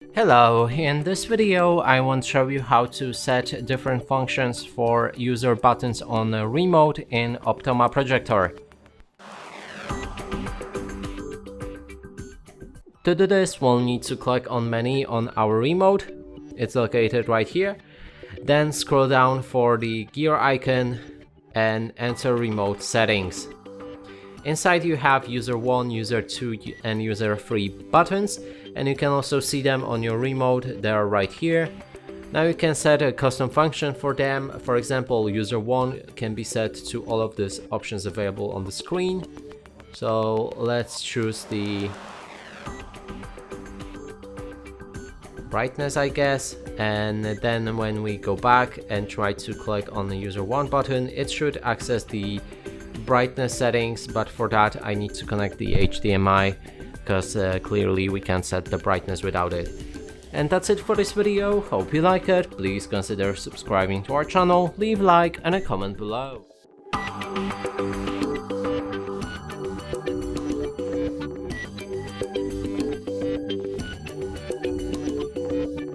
Hello, in this video I want to show you how to set different functions for user buttons on a remote in Optoma projector. To do this, we'll need to click on menu on our remote. It's located right here. Then scroll down for the gear icon and enter remote settings. Inside you have user 1, user 2 and user 3 buttons, and you can also see them on your remote. They are right here. Now you can set a custom function for them. For example, user 1 can be set to all of these options available on the screen. So let's choose the brightness, I guess, and then when we go back and try to click on the user 1 button, it should access the brightness settings, but for that I need to connect the HDMI because clearly we can't set the brightness without it. And that's it for this video. Hope you like it. Please consider subscribing to our channel, leave a like and a comment below.